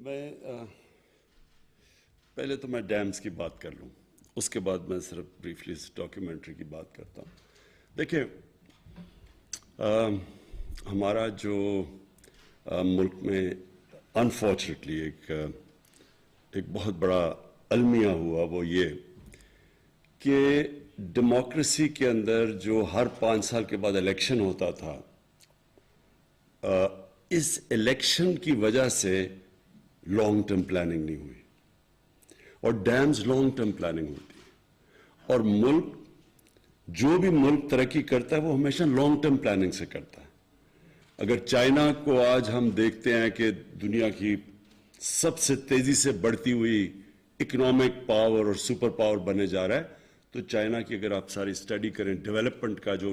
میں پہلے تو میں ڈیمز کی بات کر لوں، اس کے بعد میں صرف بریفلی اس ڈاکیومنٹری کی بات کرتا ہوں. دیکھیں، ہمارا جو ملک میں انفارچونیٹلی ایک بہت بڑا المیہ ہوا، وہ یہ کہ ڈیموکریسی کے اندر جو ہر 5 سال کے بعد الیکشن ہوتا تھا، اس الیکشن کی وجہ سے لانگ ٹرم پلاننگ نہیں ہوئی. اور ڈیمز لانگ ٹرم پلاننگ ہوتی ہے، اور جو بھی ملک ترقی کرتا ہے وہ ہمیشہ لانگ ٹرم پلاننگ سے کرتا ہے. اگر چائنا کو آج ہم دیکھتے ہیں کہ دنیا کی سب سے تیزی سے بڑھتی ہوئی اکنامک پاور اور سپر پاور بنے جا رہا ہے، تو چائنا کی اگر آپ ساری اسٹڈی کریں، ڈیولپمنٹ کا جو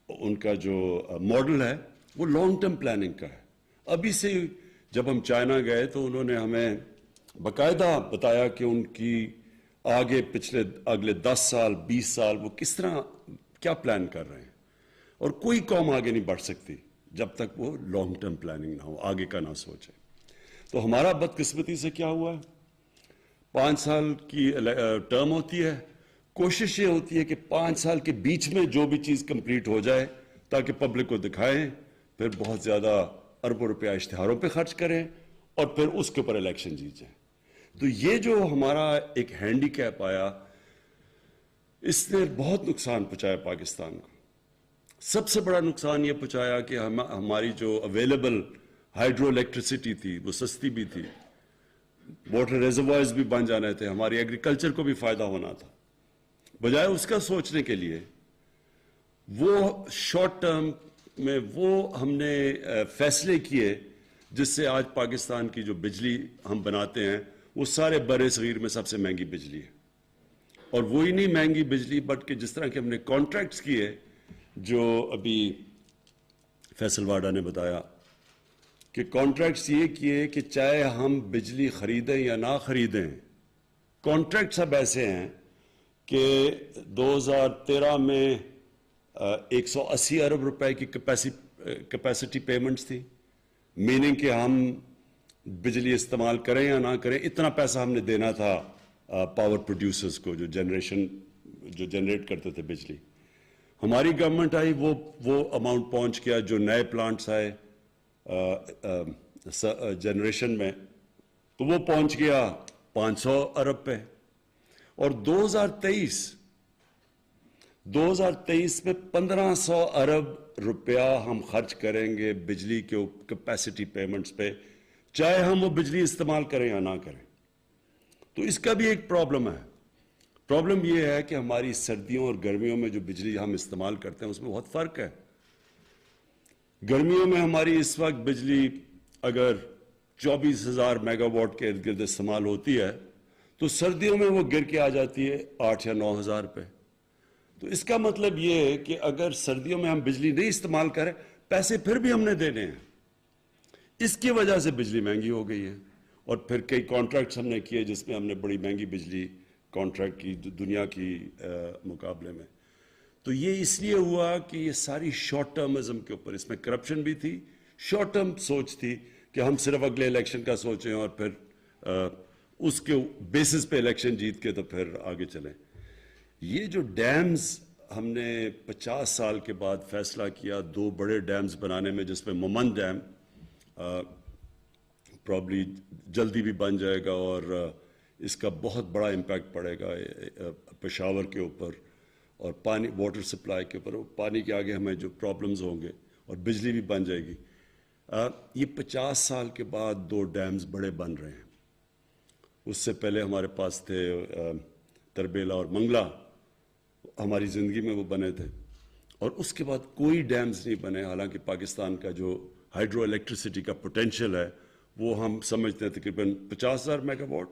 ان کا جو ماڈل ہے وہ لانگ ٹرم پلاننگ کا ہے. ابھی سے جب ہم چائنا گئے تو انہوں نے ہمیں باقاعدہ بتایا کہ ان کی اگلے 10 سال 20 سال وہ کس طرح کیا پلان کر رہے ہیں. اور کوئی قوم آگے نہیں بڑھ سکتی جب تک وہ لانگ ٹرم پلاننگ نہ ہو، آگے کا نہ سوچے. تو ہمارا بدقسمتی سے کیا ہوا ہے، 5 سال کی ٹرم ہوتی ہے، کوشش یہ ہوتی ہے کہ 5 سال کے بیچ میں جو بھی چیز کمپلیٹ ہو جائے تاکہ پبلک کو دکھائیں، پھر بہت زیادہ اربوں روپیہ اشتہاروں پہ خرچ کریں اور پھر اس کے اوپر الیکشن جیت جائیں. تو یہ جو ہمارا ایک ہینڈی کیپ آیا، اس نے بہت نقصان پہنچایا پاکستان کو. سب سے بڑا نقصان یہ پہنچایا کہ ہماری جو اویلیبل ہائیڈرو الیکٹریسٹی تھی وہ سستی بھی تھی، واٹر ریزروائرز بھی بن جانے تھے، ہماری ایگریکلچر کو بھی فائدہ ہونا تھا. بجائے اس کا سوچنے کے لیے وہ شارٹ ٹرم میں وہ ہم نے فیصلے کیے جس سے آج پاکستان کی جو بجلی ہم بناتے ہیں وہ سارے بر صغیر میں سب سے مہنگی بجلی ہے. اور وہی نہیں مہنگی بجلی، بلکہ جس طرح کہ ہم نے کانٹریکٹس کیے، جو ابھی فیصل واڈا نے بتایا کہ کانٹریکٹس یہ کیے کہ چاہے ہم بجلی خریدیں یا نہ خریدیں، کانٹریکٹس اب ایسے ہیں کہ 2013 میں 180 ارب روپے کی کیپیسٹی پیمنٹس تھی، میننگ کہ ہم بجلی استعمال کریں یا نہ کریں اتنا پیسہ ہم نے دینا تھا پاور پروڈیوسرز کو، جو جنریٹ کرتے تھے بجلی. ہماری گورنمنٹ آئی، وہ اماؤنٹ پہنچ گیا، جو نئے پلانٹس آئے جنریشن میں تو وہ پہنچ گیا 500 ارب پہ. اور 2023 میں 1500 ارب روپیہ ہم خرچ کریں گے بجلی کے کیپیسٹی پیمنٹس پہ، چاہے ہم وہ بجلی استعمال کریں یا نہ کریں. تو اس کا بھی ایک پرابلم ہے. پرابلم یہ ہے کہ ہماری سردیوں اور گرمیوں میں جو بجلی ہم استعمال کرتے ہیں اس میں بہت فرق ہے. گرمیوں میں ہماری اس وقت بجلی اگر 24,000 میگا واٹ کے ارد گرد استعمال ہوتی ہے تو سردیوں میں وہ گر کے آ جاتی ہے 8 یا 9,000 پہ. تو اس کا مطلب یہ ہے کہ اگر سردیوں میں ہم بجلی نہیں استعمال کریں، پیسے پھر بھی ہم نے دینے ہیں. اس کی وجہ سے بجلی مہنگی ہو گئی ہے. اور پھر کئی کانٹریکٹس ہم نے کیے جس میں ہم نے بڑی مہنگی بجلی کانٹریکٹ کی دنیا کی مقابلے میں. تو یہ اس لیے ہوا کہ یہ ساری شارٹ ٹرمزم کے اوپر، اس میں کرپشن بھی تھی، شارٹ ٹرم سوچ تھی کہ ہم صرف اگلے الیکشن کا سوچیں اور پھر اس کے بیسس پہ الیکشن جیت کے تو پھر آگے چلیں. یہ جو ڈیمز ہم نے 50 سال کے بعد فیصلہ کیا 2 بڑے ڈیمز بنانے میں، جس میں مومند ڈیم پرابلی جلدی بھی بن جائے گا اور اس کا بہت بڑا امپیکٹ پڑے گا پشاور کے اوپر اور پانی واٹر سپلائی کے اوپر. پانی کے آگے ہمیں جو پرابلمز ہوں گے اور بجلی بھی بن جائے گی. یہ 50 سال کے بعد 2 ڈیمز بڑے بن رہے ہیں. اس سے پہلے ہمارے پاس تھے تربیلا اور منگلا، ہماری زندگی میں وہ بنے تھے. اور اس کے بعد کوئی ڈیمز نہیں بنے، حالانکہ پاکستان کا جو ہائیڈرو الیکٹریسٹی کا پوٹینشیل ہے وہ ہم سمجھتے ہیں تقریباً 50,000 میگا واٹ،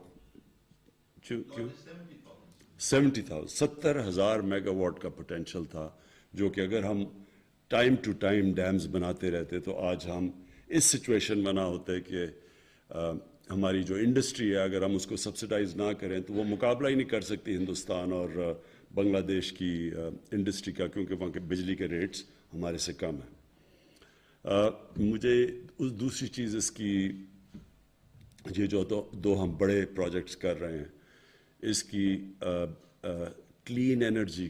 70,000 میگا واٹ کا پوٹینشیل تھا، جو کہ اگر ہم ٹائم ٹو ٹائم ڈیمز بناتے رہتے تو آج ہم اس سچویشن میں نہ ہوتے کہ ہماری جو انڈسٹری ہے اگر ہم اس کو سبسڈائز نہ کریں تو وہ مقابلہ ہی نہیں کر سکتی ہندوستان اور بنگلہ دیش کی انڈسٹری کا، کیونکہ وہاں کے بجلی کے ریٹس ہمارے سے کم ہیں. مجھے دوسری چیز اس کی یہ جو دو ہم بڑے پروجیکٹس کر رہے ہیں، اس کی کلین انرجی،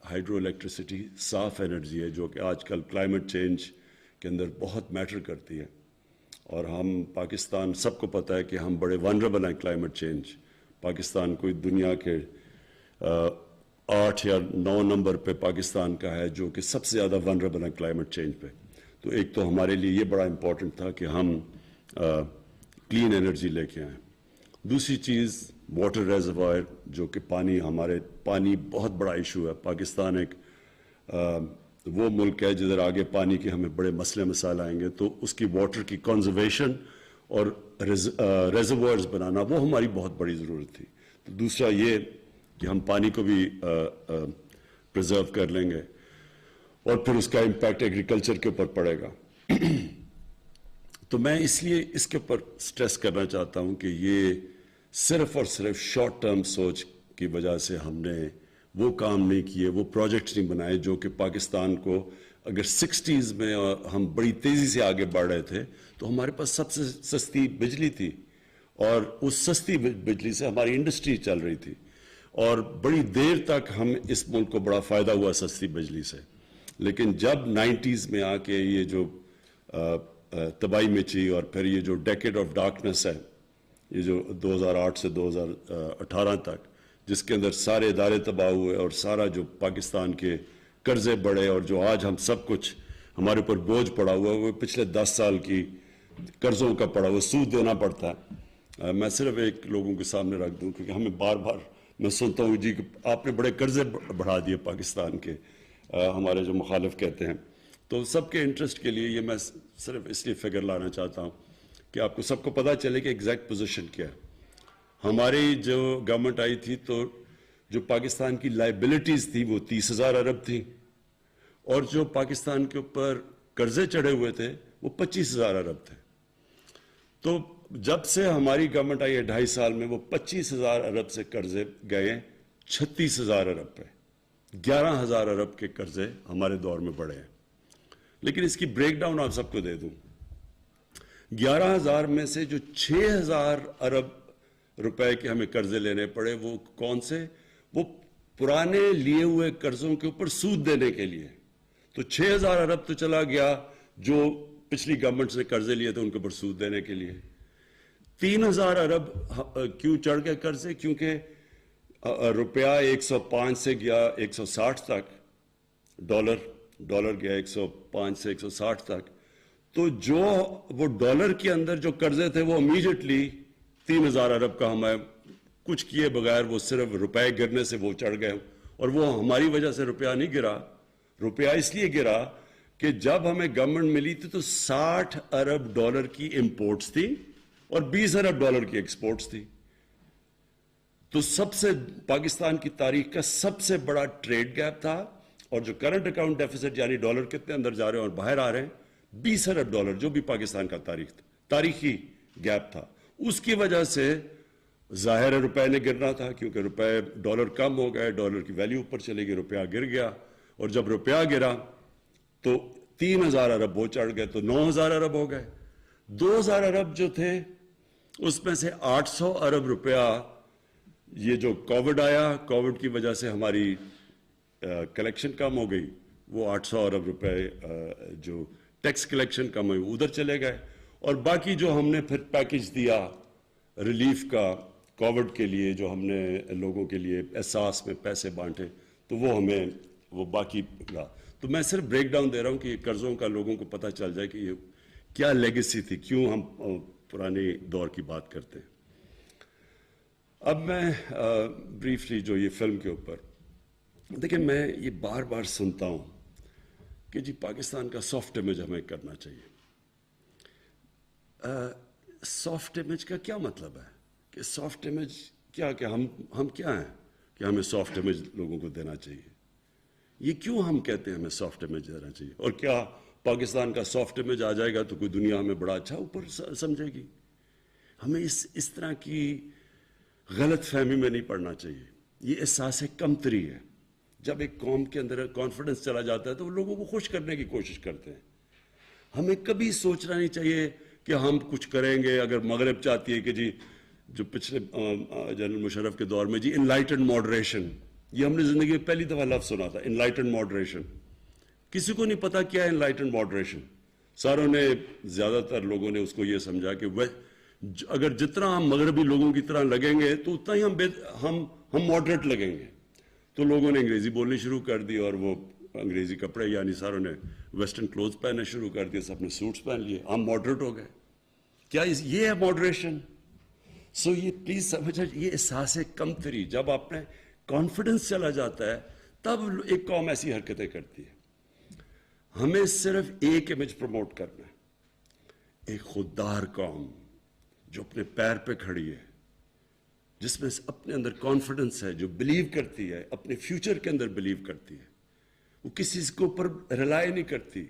ہائیڈرو الیکٹریسٹی صاف انرجی ہے جو کہ آج کل کلائمیٹ چینج کے اندر بہت میٹر کرتی ہے، اور ہم پاکستان سب کو پتہ ہے کہ ہم بڑے ونربل ہیں کلائمیٹ چینج. پاکستان کوئی دنیا کے 8 یا 9 نمبر پہ پاکستان کا ہے جو کہ سب سے زیادہ ونربل ہے کلائمیٹ چینج پہ. تو ایک تو ہمارے لیے یہ بڑا امپورٹنٹ تھا کہ ہم کلین انرجی لے کے آئیں. دوسری چیز واٹر ریزروائر، جو کہ پانی بہت بڑا ایشو ہے. پاکستان ایک وہ ملک ہے جدھر آگے پانی کے ہمیں بڑے مسئلے مسائل آئیں گے، تو اس کی واٹر کی کنزرویشن اور ریزروائرز بنانا وہ ہماری بہت بڑی ضرورت تھی. تو دوسرا یہ کہ ہم پانی کو بھی پرزرو کر لیں گے، اور پھر اس کا امپیکٹ ایگریکلچر کے اوپر پڑے گا. تو میں اس لیے اس کے اوپر سٹریس کرنا چاہتا ہوں کہ یہ صرف اور صرف شارٹ ٹرم سوچ کی وجہ سے ہم نے وہ کام نہیں کیے، وہ پروجیکٹس نہیں بنائے جو کہ پاکستان کو، اگر 60s میں ہم بڑی تیزی سے آگے بڑھ رہے تھے تو ہمارے پاس سب سے سستی بجلی تھی، اور اس سستی بجلی سے ہماری انڈسٹری چل رہی تھی، اور بڑی دیر تک ہم اس ملک کو بڑا فائدہ ہوا سستی بجلی سے. لیکن جب 90s میں آ کے یہ جو تباہی مچی، اور پھر یہ جو ڈیکیڈ آف ڈارکنس ہے، یہ جو 2008 سے 2018 تک، جس کے اندر سارے ادارے تباہ ہوئے اور سارا جو پاکستان کے قرضے بڑھے، اور جو آج ہم سب کچھ ہمارے اوپر بوجھ پڑا ہوا ہے وہ پچھلے 10 سال کی قرضوں کا پڑا ہوا، سود دینا پڑتا ہے. میں صرف ایک لوگوں کے سامنے رکھ دوں، کیونکہ ہمیں بار بار میں سنتا ہوں جی کہ آپ نے بڑے قرضے بڑھا دیے پاکستان کے، ہمارے جو مخالف کہتے ہیں. تو سب کے انٹرسٹ کے لیے یہ میں صرف اس لیے فگر لانا چاہتا ہوں کہ آپ کو سب کو پتہ چلے کہ ایگزیکٹ پوزیشن کیا ہے. ہماری جو گورنمنٹ آئی تھی تو جو پاکستان کی لائبلٹیز تھی وہ 30,000 ارب تھی، اور جو پاکستان کے اوپر قرضے چڑھے ہوئے تھے وہ 25,000 ارب تھے. تو جب سے ہماری گورنمنٹ آئی ہے 2.5 سال میں، وہ 25,000 ارب سے قرضے گئے 36,000 ارب پہ. 11,000 ارب کے قرضے ہمارے دور میں بڑھے ہیں. لیکن اس کی بریک ڈاؤن آپ سب کو دے دوں. 11,000 میں سے جو 6,000 ارب روپے کے ہمیں قرضے لینے پڑے، وہ کون سے؟ وہ پرانے لیے ہوئے قرضوں کے اوپر سود دینے کے لیے. تو 6,000 ارب تو چلا گیا جو پچھلی گورنمنٹ سے قرضے لیے تھے ان کے اوپر سود دینے کے لیے. 3,000 ارب کیوں چڑھ گئے قرضے؟ کیونکہ روپیہ 105 سے گیا 160 تک، ڈالر گیا 105 سے 160 تک. تو جو وہ ڈالر کے اندر جو قرضے تھے وہ امیجیٹلی 3,000 ارب کا ہمیں کچھ کیے بغیر وہ صرف روپے گرنے سے وہ چڑھ گئے. اور وہ ہماری وجہ سے روپیہ نہیں گرا. روپیہ اس لیے گرا کہ جب ہمیں گورنمنٹ ملی تھی تو 60 ارب ڈالر کی امپورٹس تھی اور 20 ارب ڈالر کی ایکسپورٹس تھی. تو سب سے پاکستان کی تاریخ کا سب سے بڑا ٹریڈ گیپ تھا. اور جو کرنٹ اکاؤنٹ ڈیفیسٹ یعنی ڈالر کتنے اندر جا رہے ہیں اور باہر آ رہے ہیں 20 ارب ڈالر، جو بھی پاکستان کا تاریخی گیپ تھا. اس کی وجہ سے ظاہر ہے روپے نے گرنا تھا، کیونکہ روپے ڈالر کم ہو گئے، ڈالر کی ویلیو اوپر چلے گی، روپیہ گر گیا. اور جب روپیہ گرا تو 3,000 ارب وہ چڑھ گئے تو 9,000 ارب ہو گئے. 2,000 ارب جو تھے اس میں سے 800 ارب روپیہ یہ جو کووڈ آیا، کووڈ کی وجہ سے ہماری کلیکشن کم ہو گئی، وہ 800 ارب روپے جو ٹیکس کلیکشن کم ہوئی ادھر چلے گئے. اور باقی جو ہم نے پھر پیکج دیا ریلیف کا کووڈ کے لیے، جو ہم نے لوگوں کے لیے احساس میں پیسے بانٹے، تو وہ ہمیں وہ باقی ملا. تو میں صرف بریک ڈاؤن دے رہا ہوں کہ یہ قرضوں کا لوگوں کو پتہ چل جائے کہ یہ کیا لیگیسی تھی، کیوں ہم پرانے دور کی بات کرتے ہیں. اب میں بریفلی جو یہ فلم کے اوپر دیکھیں، میں یہ بار بار سنتا ہوں کہ جی پاکستان کا سافٹ امیج ہمیں کرنا چاہیے. سافٹ امیج کا کیا مطلب ہے؟ کہ سافٹ امیج کیا کہ ہم کیا ہیں کہ ہمیں سافٹ امیج لوگوں کو دینا چاہیے؟ یہ کیوں ہم کہتے ہیں ہمیں سافٹ امیج دینا چاہیے؟ اور کیا پاکستان کا سافٹ امیج آ جائے گا تو کوئی دنیا ہمیں بڑا اچھا اوپر سمجھے گی؟ ہمیں اس طرح کی غلط فہمی میں نہیں پڑنا چاہیے. یہ احساس کمتری ہے. جب ایک قوم کے اندر کانفیڈنس چلا جاتا ہے تو وہ لوگوں کو خوش کرنے کی کوشش کرتے ہیں. ہمیں کبھی سوچنا نہیں چاہیے کہ ہم کچھ کریں گے. اگر مغرب چاہتی ہے کہ جی جو پچھلے جنرل مشرف کے دور میں جی انلائٹنڈ ماڈریشن, یہ ہم نے زندگی میں پہلی دفعہ لفظ سنا تھا, انلائٹنڈ ماڈریشن. کسی کو نہیں پتا کیا ہے انلائٹنڈ ماڈریشن. ساروں نے, زیادہ تر لوگوں نے اس کو یہ سمجھا کہ اگر جتنا ہم مغربی لوگوں کی طرح لگیں گے تو اتنا ہی ہم ماڈریٹ لگیں گے. تو لوگوں نے انگریزی بولنی شروع کر دی, اور وہ انگریزی کپڑے, یعنی ساروں نے ویسٹرن کلوتھ پہننے شروع کر دیے, سب نے سوٹس پہن لیے, ہم ماڈریٹ ہو گئے. کیا یہ ہے ماڈریشن؟ سو یہ پلیز سمجھیں, یہ احساس کمتری جب آپ میں کانفیڈنس چلا جاتا ہے تب ایک قوم ایسی حرکتیں کرتی ہے. ہمیں صرف ایک امیج پروموٹ کرنا ہے, ایک خوددار قوم جو اپنے پیر پہ کھڑی ہے, جس میں اپنے اندر کانفیڈنس ہے, جو بلیو کرتی ہے, اپنے فیوچر کے اندر بلیو کرتی ہے. وہ کسی کے اوپر ریلائی نہیں کرتی,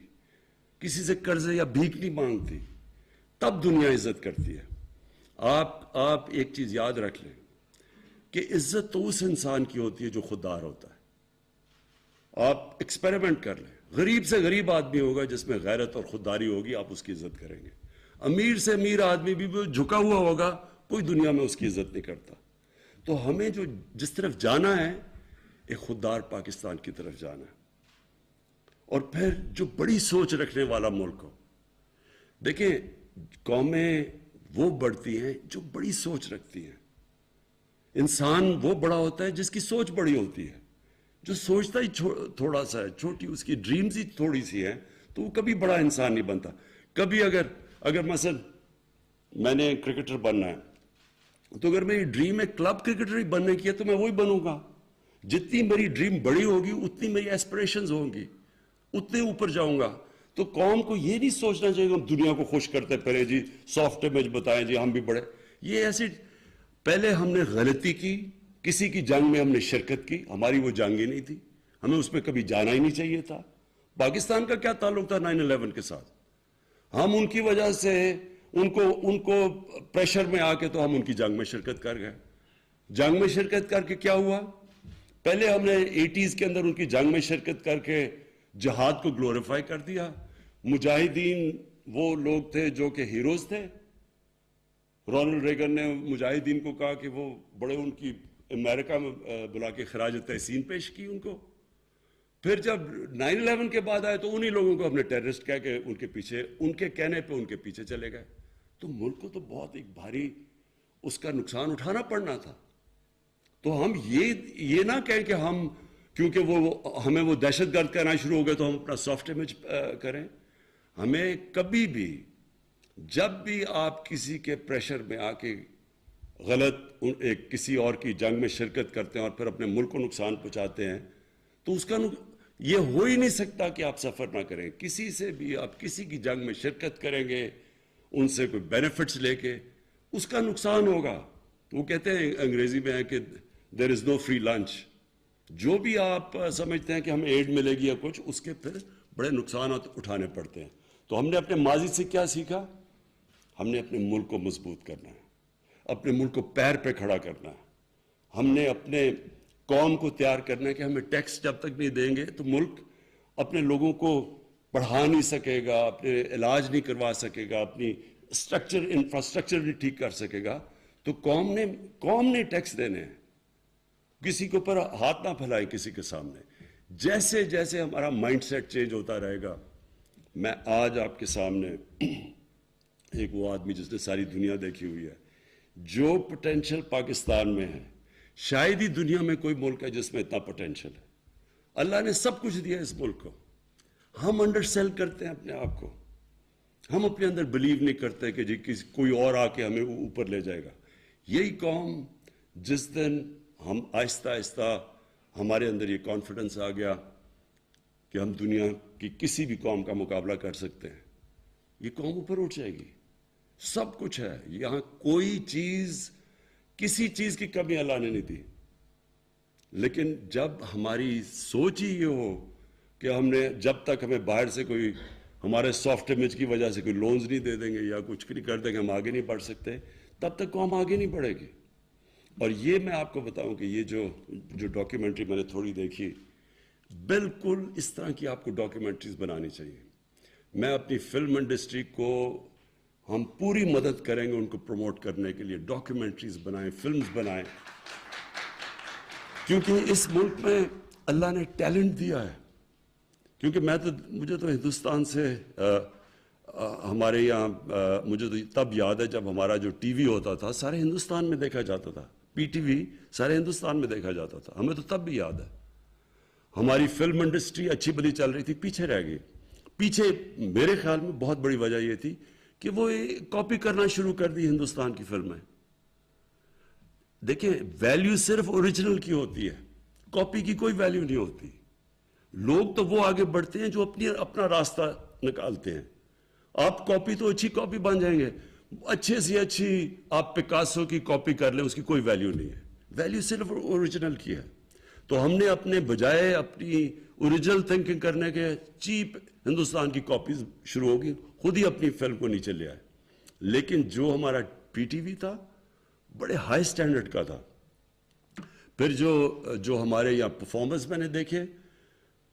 کسی سے قرض یا بھیک نہیں مانگتی. تب دنیا عزت کرتی ہے. آپ ایک چیز یاد رکھ لیں کہ عزت تو اس انسان کی ہوتی ہے جو خوددار ہوتا ہے. آپ ایکسپیریمنٹ کر لیں, غریب سے غریب آدمی ہوگا جس میں غیرت اور خودداری ہوگی, آپ اس کی عزت کریں گے. امیر سے امیر آدمی بھی جھکا ہوا ہوگا, کوئی دنیا میں اس کی عزت نہیں کرتا. تو ہمیں جو جس طرف جانا ہے, ایک خوددار پاکستان کی طرف جانا ہے, اور پھر جو بڑی سوچ رکھنے والا ملک ہو. دیکھیں, قومیں وہ بڑھتی ہیں جو بڑی سوچ رکھتی ہیں. انسان وہ بڑا ہوتا ہے جس کی سوچ بڑی ہوتی ہے. جو سوچتا ہی تھوڑا سا ہے, چھوٹی اس کی ڈریمز ہی تھوڑی سی ہیں, تو وہ کبھی بڑا انسان نہیں بنتا. کبھی اگر مثلا میں نے کرکٹر بننا ہے, تو اگر میری ڈریم ہے کلب کرکٹر ہی بننے کی ہے تو میں وہی بنوں گا. جتنی میری ڈریم بڑی ہوگی اتنی میری ایسپریشنز ہوں گی, اتنے اوپر جاؤں گا. تو قوم کو یہ نہیں سوچنا چاہیے کہ ہم دنیا کو خوش کرتے پھرے, جی سافٹ امیج بتائیں, جی ہم بھی بڑے. یہ ایسی, پہلے ہم نے غلطی کی, کسی کی جنگ میں ہم نے شرکت کی, ہماری وہ جنگ ہی نہیں تھی, ہمیں اس میں کبھی جانا ہی نہیں چاہیے تھا. پاکستان کا کیا تعلق تھا 9/11 کے ساتھ؟ ہم ان کی وجہ سے ان کو پریشر میں آ کے تو ہم ان کی جنگ میں شرکت کر گئے. جنگ میں شرکت کر کے کیا ہوا؟ پہلے ہم نے 80s کے اندر ان کی جنگ میں شرکت کر کے جہاد کو گلوریفائی کر دیا. مجاہدین وہ لوگ تھے جو کہ ہیروز تھے. رونلڈ ریگن نے مجاہدین کو کہا کہ وہ بڑے, ان کی امریکہ میں بلا کے خراج تحسین پیش کی ان کو. پھر جب 9/11 کے بعد آئے تو انہی لوگوں کو ہم نے ٹیررسٹ کہہ کے ان کے پیچھے, ان کے کہنے پہ ان کے پیچھے چلے گئے. تو ملک کو تو بہت ایک بھاری اس کا نقصان اٹھانا پڑنا تھا. تو ہم یہ نہ کہیں کہ ہم, کیونکہ ہمیں وہ دہشت گرد کہنا شروع ہو گئے تو ہم اپنا سافٹ امیج کریں. ہمیں کبھی بھی, جب بھی آپ کسی کے پریشر میں آ کے غلط کسی اور کی جنگ میں شرکت کرتے ہیں اور پھر اپنے ملک کو نقصان پہنچاتے ہیں, تو اس کا یہ ہو ہی نہیں سکتا کہ آپ سفر نہ کریں. کسی سے بھی آپ کسی کی جنگ میں شرکت کریں گے, ان سے کوئی بینیفٹس لے کے, اس کا نقصان ہوگا. وہ کہتے ہیں انگریزی میں ہے کہ دیر از نو فری لنچ. جو بھی آپ سمجھتے ہیں کہ ہمیں ایڈ ملے گی یا کچھ, اس کے پھر بڑے نقصانات اٹھانے پڑتے ہیں. تو ہم نے اپنے ماضی سے کیا سیکھا؟ ہم نے اپنے ملک کو مضبوط کرنا ہے, اپنے ملک کو پیر پہ کھڑا کرنا ہے. ہم نے اپنے قوم کو تیار کرنا ہے کہ ہمیں ٹیکس جب تک نہیں دیں گے تو ملک اپنے لوگوں کو پڑھا نہیں سکے گا, اپنے علاج نہیں کروا سکے گا, اپنی انفراسٹرکچر نہیں ٹھیک کر سکے گا. تو قوم نے ٹیکس دینے ہیں. کسی کے اوپر ہاتھ نہ پھیلائے کسی کے سامنے. جیسے جیسے ہمارا مائنڈ سیٹ چینج ہوتا رہے گا. میں آج آپ کے سامنے ایک وہ آدمی جس نے ساری دنیا دیکھی ہوئی ہے, جو پوٹینشل پاکستان میں ہے, شاید ہی دنیا میں کوئی ملک ہے جس میں اتنا پوٹینشل ہے. اللہ نے سب کچھ دیا اس ملک کو. ہم انڈر سیل کرتے ہیں اپنے آپ کو. ہم اپنے اندر بلیو نہیں کرتے کہ جی کوئی اور آ کے ہمیں اوپر لے جائے گا. یہی قوم, جس دن ہم آہستہ آہستہ ہمارے اندر یہ کانفیڈنس آ گیا کہ ہم دنیا کی کسی بھی قوم کا مقابلہ کر سکتے ہیں, یہ قوم اوپر اٹھ جائے گی. سب کچھ ہے یہاں, کوئی چیز, کسی چیز کی کمی اللہ نے نہیں دی. لیکن جب ہماری سوچ ہی یہ ہو کہ ہم نے, جب تک ہمیں باہر سے کوئی ہمارے سافٹ امیج کی وجہ سے کوئی لونز نہیں دے دیں گے یا کچھ نہیں کر دیں گے, ہم آگے نہیں بڑھ سکتے, تب تک قوم آگے نہیں بڑھے گی. اور یہ میں آپ کو بتاؤں کہ یہ جو ڈاکیومنٹری میں نے تھوڑی دیکھی, بالکل اس طرح کی آپ کو ڈاکیومنٹریز بنانی چاہیے. میں اپنی فلم انڈسٹری کو ہم پوری مدد کریں گے ان کو پروموٹ کرنے کے لیے، ڈاکیومنٹریز بنائیں، فلمز بنائیں، کیونکہ اس ملک میں اللہ نے ٹیلنٹ دیا ہے. کیونکہ مجھے تو ہندوستان سے ہمارے یہاں مجھے تو تب یاد ہے جب ہمارا جو ٹی وی ہوتا تھا سارے ہندوستان میں دیکھا جاتا تھا، پی ٹی وی سارے ہندوستان میں دیکھا جاتا تھا. ہمیں تو تب بھی یاد ہے ہماری فلم انڈسٹری اچھی بلی چل رہی تھی، پیچھے رہ گئی. پیچھے میرے خیال میں بہت بڑی وجہ یہ تھی کہ وہ کاپی کرنا شروع کر دی ہندوستان کی فلمیں. دیکھیں ویلیو صرف اوریجنل کی ہوتی ہے، کاپی کی کوئی ویلیو نہیں ہوتی. لوگ تو وہ آگے بڑھتے ہیں جو اپنا راستہ نکالتے ہیں. آپ کاپی تو اچھی کاپی بن جائیں گے، اچھے سے اچھی آپ پکاسو کی کاپی کر لیں، اس کی کوئی ویلیو نہیں ہے. ویلیو صرف اوریجنل کی ہے. تو ہم نے اپنے بجائے اپنی اوریجنل تھنکنگ کرنے کے چیپ ہندوستان کی کاپیز شروع ہوگی، خود ہی اپنی فلم کو نیچے لے آئے. لیکن جو ہمارا پی ٹی وی تھا بڑے ہائی سٹینڈرڈ کا تھا. پھر جو ہمارے یہاں پرفارمنس میں نے دیکھے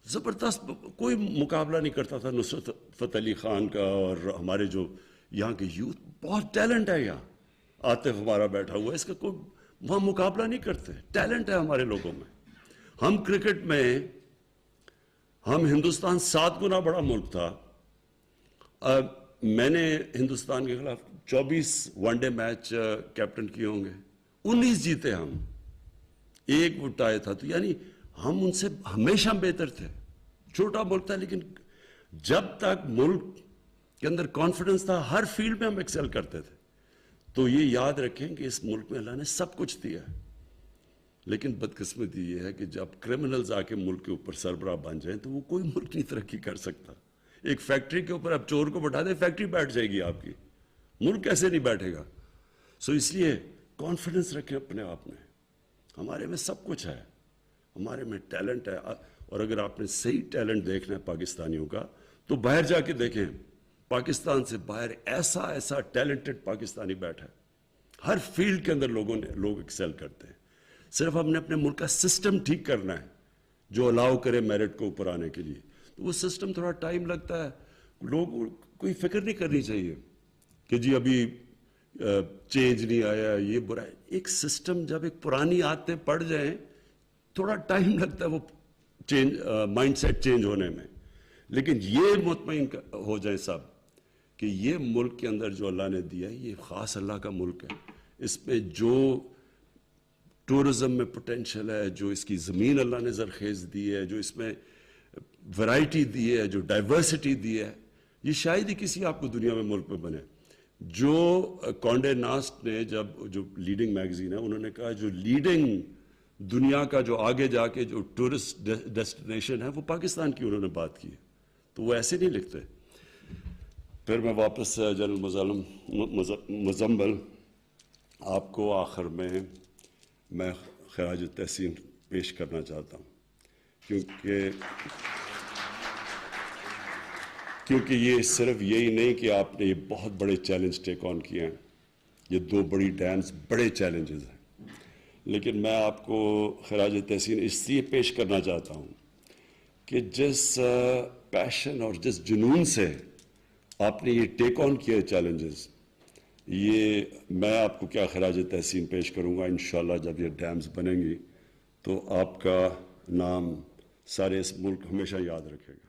زبردست، کوئی مقابلہ نہیں کرتا تھا نصرت فتح علی خان کا. اور ہمارے جو یہاں کے یوتھ بہت ٹیلنٹ ہے، یہاں عاطف ہمارا بیٹھا ہوا ہے، اس کا کوئی وہاں مقابلہ نہیں کرتے. ٹیلنٹ ہے ہمارے لوگوں میں. ہم کرکٹ میں ہم ہندوستان 7 گنا بڑا ملک تھا. میں نے ہندوستان کے خلاف 24 ون ڈے میچ کیپٹن کیے ہوں گے، 19 جیتے ہم، 1 وہ ٹائی تھا. تو یعنی ہم ان سے ہمیشہ بہتر تھے. چھوٹا ملک تھا لیکن جب تک ملک کے اندر کانفیڈنس تھا ہر فیلڈ میں ہم ایکسل کرتے تھے. تو یہ یاد رکھیں کہ اس ملک میں اللہ نے سب کچھ دیا ہے. لیکن بدقسمتی یہ ہے کہ جب کرمنلز آ کے ملک کے اوپر سربراہ بن جائیں تو وہ کوئی ملک نہیں ترقی کر سکتا. ایک فیکٹری کے اوپر آپ چور کو بٹھا دیں، فیکٹری بیٹھ جائے گی آپ کی، ملک کیسے نہیں بیٹھے گا. سو اس لیے کانفیڈنس رکھیں اپنے آپ میں. ہمارے میں سب کچھ ہے، ہمارے میں ٹیلنٹ ہے. اور اگر آپ نے صحیح ٹیلنٹ دیکھنا ہے پاکستانیوں کا تو باہر جا کے دیکھیں. پاکستان سے باہر ایسا ٹیلنٹڈ پاکستانی بیٹھا ہے. ہر فیلڈ کے اندر لوگ ایکسل کرتے ہیں. صرف ہم نے اپنے ملک کا سسٹم ٹھیک کرنا ہے جو الاؤ کرے میرٹ کو اوپر آنے کے لیے. تو وہ سسٹم تھوڑا ٹائم لگتا ہے. لوگ کوئی فکر نہیں کرنی چاہیے کہ جی ابھی چینج نہیں آیا، یہ برا ہے. ایک سسٹم جب ایک پرانی عادتیں پڑ جائیں تھوڑا ٹائم لگتا ہے وہ مائنڈ سیٹ چینج ہونے میں. لیکن یہ مطمئن ہو جائیں سب کہ یہ ملک کے اندر جو اللہ نے دیا ہے یہ خاص اللہ کا ملک ہے. اس میں جو ٹورزم میں پوٹینشل ہے، جو اس کی زمین اللہ نے زرخیز دی ہے، جو اس میں ورائٹی دی ہے، جو ڈائیورسٹی دی ہے، یہ شاید ہی کسی آپ کو دنیا میں ملک میں بنے. جو کانڈے ناسٹ نے جو لیڈنگ میگزین ہے انہوں نے کہا جو لیڈنگ دنیا کا جو آگے جا کے جو ٹورسٹ ڈیسٹینیشن ہے وہ پاکستان کی انہوں نے بات کی ہے. تو وہ ایسے نہیں لکھتے. پھر میں واپس جنرل مزمل آپ کو آخر میں خراج تحسین پیش کرنا چاہتا ہوں کیونکہ یہ صرف یہی نہیں کہ آپ نے یہ بہت بڑے چیلنج ٹیک آن کیے ہیں. یہ 2 بڑی ڈیمز بڑے چیلنجز ہیں. لیکن میں آپ کو خراج تحسین اس لیے پیش کرنا چاہتا ہوں کہ جس پیشن اور جس جنون سے آپ نے یہ ٹیک آن کیا چیلنجز، یہ میں آپ کو کیا خراج تحسین پیش کروں گا. انشاءاللہ جب یہ ڈیمز بنیں گی تو آپ کا نام سارے اس ملک ہمیشہ یاد رکھے گا.